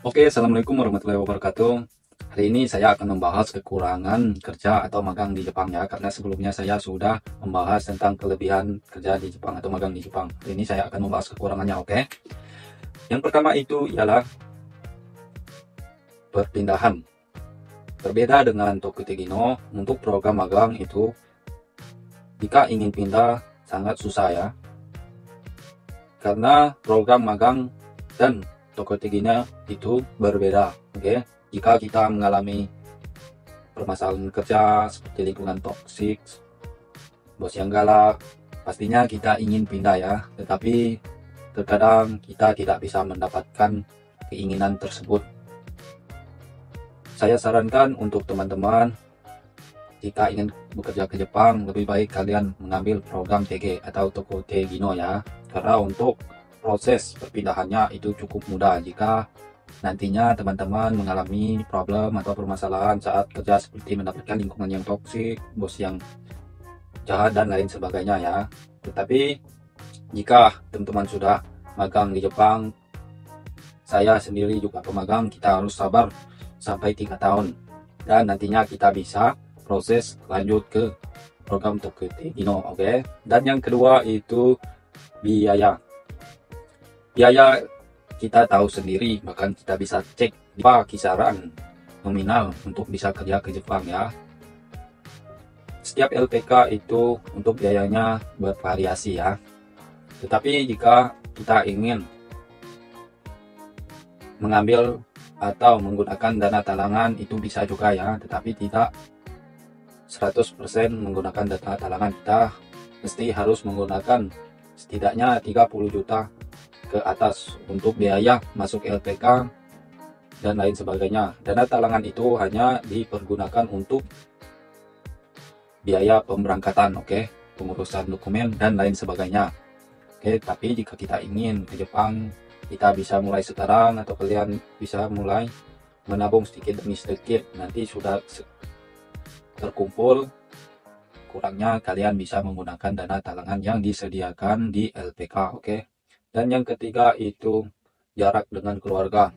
Oke, assalamualaikum warahmatullahi wabarakatuh. Hari ini saya akan membahas kekurangan kerja atau magang di Jepang ya, karena sebelumnya saya sudah membahas tentang kelebihan kerja di Jepang atau magang di Jepang. Hari ini saya akan membahas kekurangannya, oke? Yang pertama itu ialah perpindahan. Berbeda dengan Tokutegino, untuk program magang itu jika ingin pindah sangat susah ya, karena program magang dan Tokutegino itu berbeda, oke? Jika kita mengalami permasalahan kerja seperti lingkungan toksik, bos yang galak, pastinya kita ingin pindah ya, tetapi terkadang kita tidak bisa mendapatkan keinginan tersebut. Saya sarankan untuk teman-teman, jika ingin bekerja ke Jepang, lebih baik kalian mengambil program TG atau Tokutegino ya, karena untuk proses perpindahannya itu cukup mudah jika nantinya teman-teman mengalami problem atau permasalahan saat kerja seperti mendapatkan lingkungan yang toksik, bos yang jahat dan lain sebagainya ya. Tetapi jika teman-teman sudah magang di Jepang, saya sendiri juga pemagang, kita harus sabar sampai 3 tahun dan nantinya kita bisa proses lanjut ke program Tokutegino, oke? Dan yang kedua itu biaya. Biaya kita tahu sendiri, bahkan kita bisa cek di kisaran nominal untuk bisa kerja ke Jepang ya. Setiap LPK itu untuk biayanya bervariasi ya. Tetapi jika kita ingin mengambil atau menggunakan dana talangan itu bisa juga ya, tetapi tidak 100% menggunakan dana talangan. Kita mesti harus menggunakan setidaknya 30 juta ke atas untuk biaya masuk LPK dan lain sebagainya. Dana talangan itu hanya dipergunakan untuk biaya pemberangkatan, oke, pengurusan dokumen dan lain sebagainya. Oke, tapi jika kita ingin ke Jepang, kita bisa mulai sekarang atau kalian bisa mulai menabung sedikit demi sedikit. Nanti sudah terkumpul, kurangnya kalian bisa menggunakan dana talangan yang disediakan di LPK, oke. Dan yang ketiga itu jarak dengan keluarga.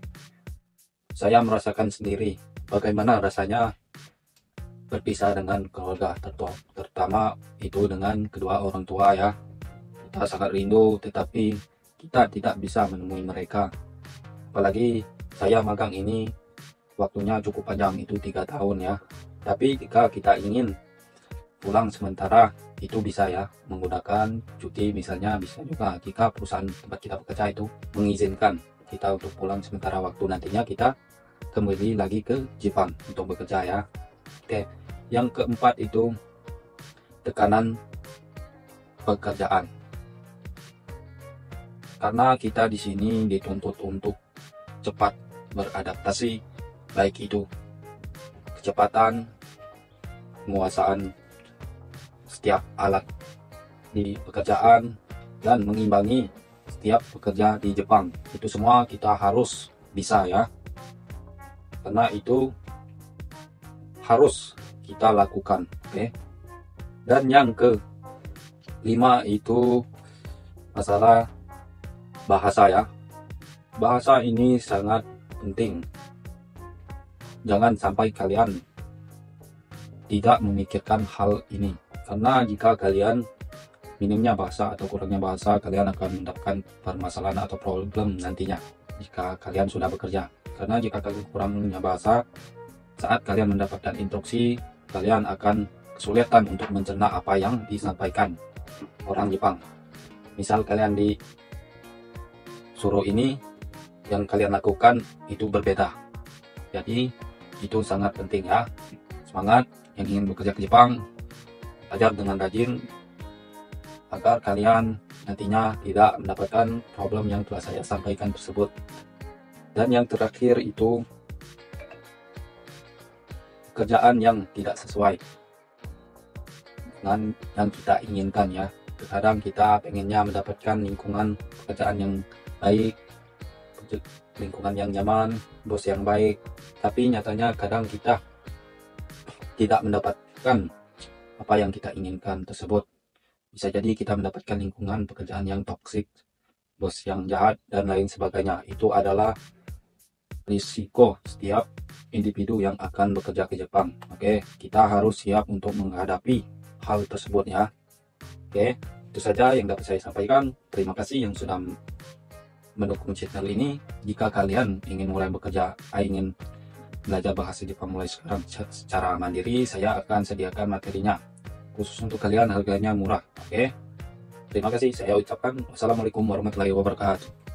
Saya merasakan sendiri bagaimana rasanya berpisah dengan keluarga, terutama itu dengan kedua orang tua ya. Kita sangat rindu, tetapi kita tidak bisa menemui mereka. Apalagi saya magang ini waktunya cukup panjang, itu 3 tahun ya. Tapi jika kita ingin pulang sementara, itu bisa ya, menggunakan cuti misalnya, bisa juga jika perusahaan tempat kita bekerja itu mengizinkan kita untuk pulang sementara waktu, nantinya kita kembali lagi ke Jepang untuk bekerja ya. Oke, yang keempat itu tekanan pekerjaan. Karena kita di sini dituntut untuk cepat beradaptasi, baik itu kecepatan, penguasaan setiap alat di pekerjaan, dan mengimbangi setiap pekerja di Jepang. Itu semua kita harus bisa ya, karena itu harus kita lakukan, oke. Dan yang kelima itu masalah bahasa ya. Bahasa ini sangat penting. Jangan sampai kalian tidak memikirkan hal ini, karena jika kalian minimnya bahasa atau kurangnya bahasa, kalian akan mendapatkan permasalahan atau problem nantinya jika kalian sudah bekerja. Karena jika kalian kurangnya bahasa, saat kalian mendapatkan instruksi, kalian akan kesulitan untuk mencerna apa yang disampaikan orang Jepang. Misal kalian disuruh ini, yang kalian lakukan itu berbeda. Jadi itu sangat penting ya. Semangat yang ingin bekerja ke Jepang, belajar dengan rajin agar kalian nantinya tidak mendapatkan problem yang telah saya sampaikan tersebut. Dan yang terakhir itu pekerjaan yang tidak sesuai dengan yang kita inginkan ya. Terkadang kita pengennya mendapatkan lingkungan pekerjaan yang baik, lingkungan yang nyaman, bos yang baik, tapi nyatanya kadang kita tidak mendapatkan apa yang kita inginkan tersebut. Bisa jadi kita mendapatkan lingkungan pekerjaan yang toksik, bos yang jahat dan lain sebagainya. Itu adalah risiko setiap individu yang akan bekerja ke Jepang. Oke, kita harus siap untuk menghadapi hal tersebut ya. Oke, itu saja yang dapat saya sampaikan. Terima kasih yang sudah mendukung channel ini. Jika kalian ingin mulai bekerja, ingin belajar bahasa Jepang mulai sekarang secara mandiri, saya akan sediakan materinya khusus untuk kalian, harganya murah. Oke, terima kasih. Saya ucapkan wassalamualaikum warahmatullahi wabarakatuh.